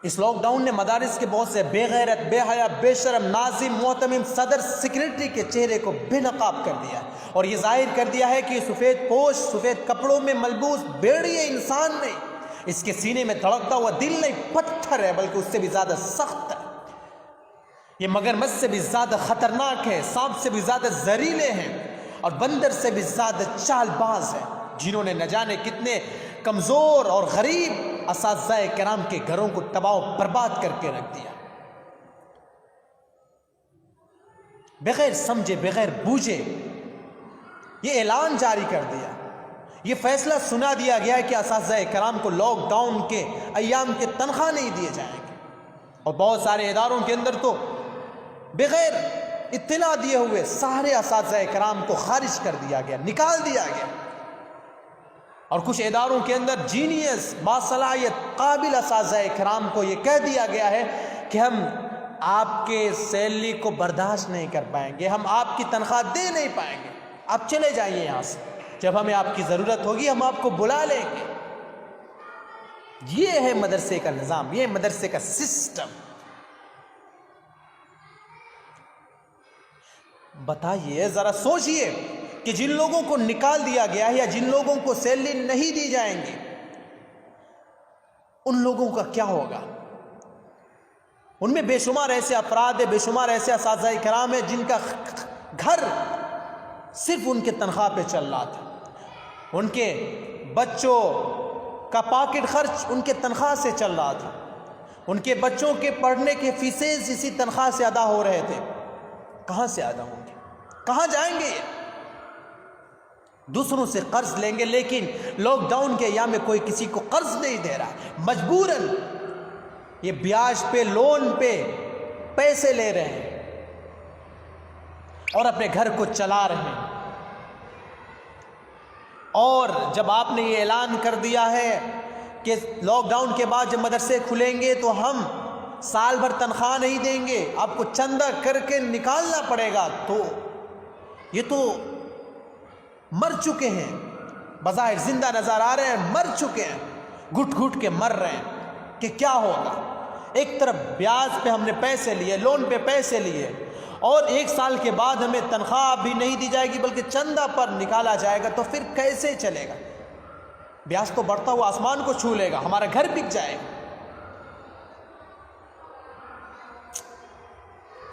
اس lock down نے مدارس کے بہت سے بے غیرت، بے حیا، بے شرم ناظم، محتمم، صدر، سیکریٹری کے چہرے کو بے نقاب کر دیا اور یہ ظاہر کر دیا ہے کہ سفید پوش، سفید کپڑوں میں ملبوس بھیڑیے انسان نہیں، اس کے سینے میں دھڑکتا ہوا دل نہیں، پتھر ہے، بلکہ اس سے بھی زیادہ سخت ہے۔ یہ مگرمچھ سے بھی زیادہ خطرناک ہے، سانپ سے بھی زیادہ زہریلے ہیں اور بندر سے بھی زیادہ چال باز ہیں، جنہوں نے نہ جانے کتنے کمزور اور غریب اساتذہ کرام کے گھروں کو تباہ و برباد کر کے رکھ دیا۔ بغیر سمجھے، بغیر بوجھے یہ اعلان جاری کر دیا، یہ فیصلہ سنا دیا گیا ہے کہ اساتذہ کرام کو لاک ڈاؤن کے ایام کے تنخواہ نہیں دیے جائیں گے، اور بہت سارے اداروں کے اندر تو بغیر اطلاع دیے ہوئے سارے اساتذہ کرام کو خارج کر دیا گیا، نکال دیا گیا، اور کچھ اداروں کے اندر جینیس، باصلاحیت، قابل اساتذہ کرام کو یہ کہہ دیا گیا ہے کہ ہم آپ کے سیلری کو برداشت نہیں کر پائیں گے، ہم آپ کی تنخواہ دے نہیں پائیں گے، آپ چلے جائیے یہاں سے، جب ہمیں آپ کی ضرورت ہوگی ہم آپ کو بلا لیں گے۔ یہ ہے مدرسے کا نظام، یہ ہے مدرسے کا سسٹم۔ بتائیے، ذرا سوچئے کہ جن لوگوں کو نکال دیا گیا ہے یا جن لوگوں کو سیلری نہیں دی جائیں گی، ان لوگوں کا کیا ہوگا؟ ان میں بے شمار ایسے افراد ہیں، بے شمار ایسے اساتذہ کرام ہیں جن کا گھر صرف ان کے تنخواہ پہ چل رہا تھا، ان کے بچوں کا پاکٹ خرچ ان کے تنخواہ سے چل رہا تھا، ان کے بچوں کے پڑھنے کے فیسز اسی تنخواہ سے ادا ہو رہے تھے۔ کہاں سے ادا ہوں گے؟ کہاں جائیں گے؟ دوسروں سے قرض لیں گے، لیکن لاک ڈاؤن کے ایام میں کوئی کسی کو قرض نہیں دے رہا، مجبوراً یہ بیاج پہ، لون پہ پیسے لے رہے ہیں اور اپنے گھر کو چلا رہے ہیں۔ اور جب آپ نے یہ اعلان کر دیا ہے کہ لاک ڈاؤن کے بعد جب مدرسے کھلیں گے تو ہم سال بھر تنخواہ نہیں دیں گے، آپ کو چندہ کر کے نکالنا پڑے گا، تو یہ تو مر چکے ہیں، بظاہر زندہ نظر آ رہے ہیں، مر چکے ہیں، گھٹ گھٹ کے مر رہے ہیں کہ کیا ہوگا۔ ایک طرف بیاج پہ ہم نے پیسے لیے، لون پہ پیسے لیے، اور ایک سال کے بعد ہمیں تنخواہ بھی نہیں دی جائے گی بلکہ چندہ پر نکالا جائے گا، تو پھر کیسے چلے گا؟ بیاج تو بڑھتا ہوا آسمان کو چھو لے گا، ہمارا گھر بک جائے گا۔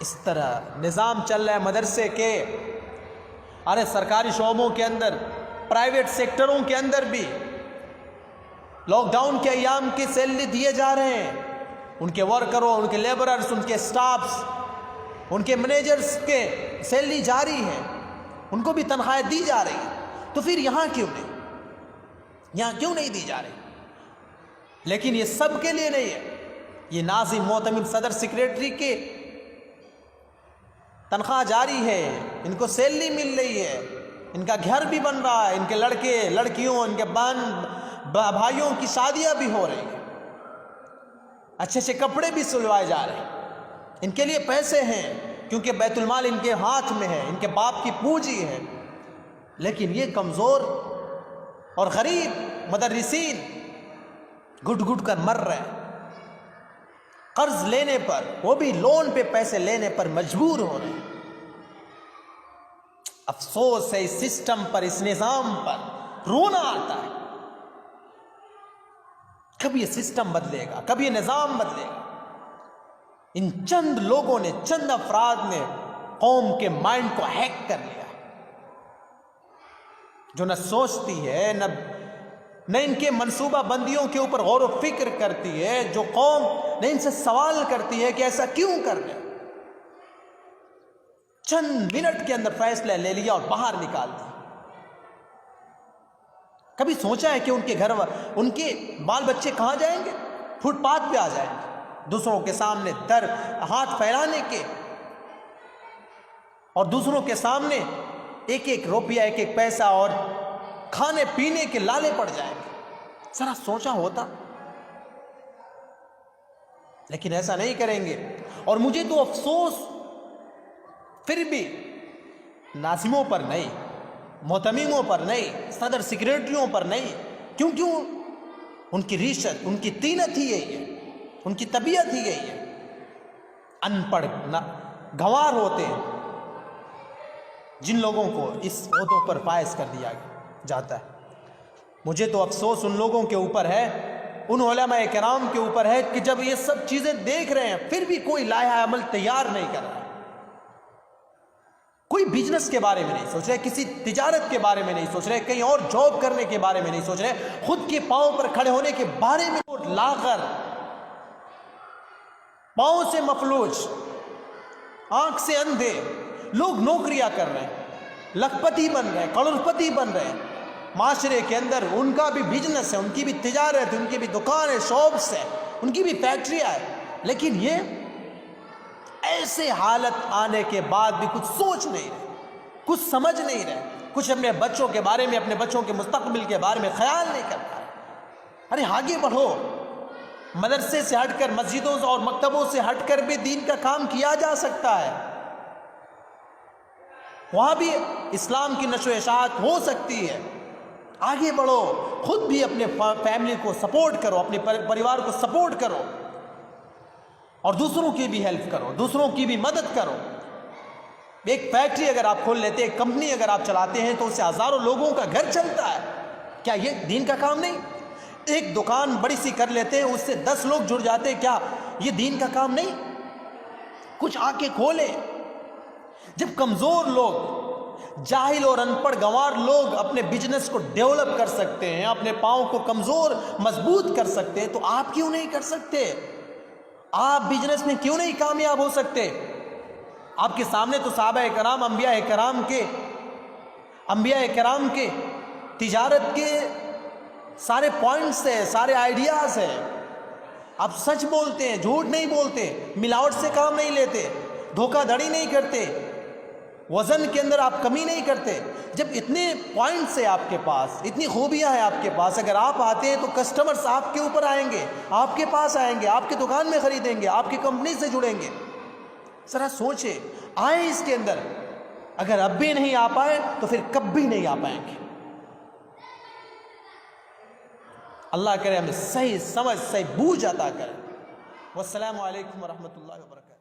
اس طرح نظام چل رہا ہے مدرسے کے، ارے سرکاری شعبوں کے اندر، پرائیویٹ سیکٹروں کے اندر بھی لاک ڈاؤن کے ایام کی سیلری دیے جا رہے ہیں، ان کے ورکروں، ان کے لیبررز، ان کے سٹافز، ان کے مینیجرز کے سیلری جاری ہے، ان کو بھی تنخواہیں دی جا رہی ہیں، تو پھر یہاں کیوں نہیں دی جا رہی؟ لیکن یہ سب کے لیے نہیں ہے، یہ ناظم، محتمم، صدر، سیکریٹری کے تنخواہ جاری ہے، ان کو سیلری مل رہی ہے، ان کا گھر بھی بن رہا ہے، ان کے لڑکے لڑکیوں، ان کے بہن بھائیوں کی شادیاں بھی ہو رہی ہیں، اچھے اچھے کپڑے بھی سلوائے جا رہے ہیں، ان کے لیے پیسے ہیں کیونکہ بیت المال ان کے ہاتھ میں ہے، ان کے باپ کی پونجی ہے، لیکن یہ کمزور اور غریب مدرسین گھٹ گھٹ کر مر رہے ہیں، قرض لینے پر، وہ بھی لون پہ پیسے لینے پر مجبور ہو رہے ہیں۔ افسوس ہے اس سسٹم پر، اس نظام پر، رونا آتا ہے۔ کب یہ سسٹم بدلے گا؟ کب یہ نظام بدلے گا؟ ان چند لوگوں نے، چند افراد نے قوم کے مائنڈ کو ہیک کر لیا، جو نہ سوچتی ہے، نہ ان کے منصوبہ بندیوں کے اوپر غور و فکر کرتی ہے، جو قوم نہ ان سے سوال کرتی ہے کہ ایسا کیوں کر رہے، چند منٹ کے اندر فیصلہ لے لیا اور باہر نکال دیا۔ کبھی سوچا ہے کہ ان کے گھر، ان کے بال بچے کہاں جائیں گے؟ فٹ پاتھ پہ آ جائیں گے، دوسروں کے سامنے ہاتھ پھیلانے کے، اور دوسروں کے سامنے ایک ایک روپیہ، ایک ایک پیسہ اور کھانے پینے کے لالے پڑ جائیں گے۔ ذرا سوچا ہوتا، لیکن ایسا نہیں کریں گے۔ اور مجھے تو افسوس پھر بھی ناظموں پر نہیں، محتمموں پر نہیں، صدر سیکریٹریوں پر نہیں، کیوں ان کی ریشت، ان کی طینت ہی یہی ہے ان کی طبیعت ہی یہی ہے. ان پڑھ گنوار ہوتے ہیں جن لوگوں کو اس عہدوں پر فائز کر دیا جاتا ہے. مجھے تو افسوس ان لوگوں کے اوپر ہے، ان علماء کرام کے اوپر ہے کہ جب یہ سب چیزیں دیکھ رہے ہیں پھر بھی کوئی لائحہ عمل تیار نہیں کر رہا ہے. کوئی بزنس کے بارے میں نہیں سوچ رہے، کسی تجارت کے بارے میں نہیں سوچ رہے، کہیں اور جاب کرنے کے بارے میں نہیں سوچ رہے، خود کے پاؤں پر کھڑے ہونے کے بارے میں لا کر پاؤں سے مفلوج، آنکھ سے اندھے لوگ نوکریاں کر رہے ہیں، لکھپتی بن رہے ہیں، کروڑپتی بن رہے ہیں. معاشرے کے اندر ان کا بھی بزنس ہے، ان کی بھی تجارت ہے، ان کی بھی دکان ہے، شاپس ہے، ان کی بھی فیکٹریاں ہے، لیکن یہ ایسے حالت آنے کے بعد بھی کچھ سوچ نہیں رہے، کچھ سمجھ نہیں رہے، کچھ اپنے بچوں کے بارے میں، اپنے بچوں کے مستقبل کے بارے میں خیال نہیں کر پا رہے. ارے آگے بڑھو، مدرسے سے ہٹ کر، مسجدوں اور مکتبوں سے ہٹ کر بھی دین کا کام کیا جا سکتا ہے، وہاں بھی اسلام کی نشر و اشاعت ہو سکتی ہے. آگے بڑھو، خود بھی اپنے فیملی کو سپورٹ کرو، اپنے پریوار کو سپورٹ کرو، اور دوسروں کی بھی ہیلپ کرو، دوسروں کی بھی مدد کرو. ایک فیکٹری اگر آپ کھول لیتے، ایک کمپنی اگر آپ چلاتے ہیں تو اس سے ہزاروں لوگوں کا گھر چلتا ہے. کیا یہ دین کا کام نہیں؟ ایک دکان بڑی سی کر لیتے ہیں، اس سے 10 لوگ جڑ جاتے، کیا یہ دین کا کام نہیں؟ کچھ آ کے کھولے. جب کمزور لوگ، جاہل اور ان پڑھ گنوار لوگ اپنے بزنس کو ڈیولپ کر سکتے ہیں، اپنے پاؤں کو کمزور مضبوط کر سکتے ہیں، تو آپ کیوں نہیں کر سکتے؟ آپ بزنس میں کیوں نہیں کامیاب ہو سکتے؟ آپ کے سامنے تو صحابہ کرام، انبیاء کرام کے تجارت کے سارے پوائنٹس ہیں، سارے آئیڈیاز ہیں. آپ سچ بولتے ہیں، جھوٹ نہیں بولتے، ملاوٹ سے کام نہیں لیتے، دھوکہ دھڑی نہیں کرتے، وزن کے اندر آپ کمی نہیں کرتے. جب اتنے پوائنٹس ہیں آپ کے پاس، اتنی خوبیاں ہیں آپ کے پاس، اگر آپ آتے ہیں تو کسٹمرز آپ کے اوپر آئیں گے، آپ کے پاس آئیں گے، آپ کی دکان میں خریدیں گے، آپ کی کمپنی سے جڑیں گے. ذرا سوچیں، آئیں اس کے اندر. اگر اب بھی نہیں آ پائے تو پھر کبھی نہیں آ پائیں گے. اللہ کرے ہمیں صحیح سمجھ، صحیح بوجھ عطا کرے. والسلام علیکم ورحمۃ اللہ وبرکاتہ.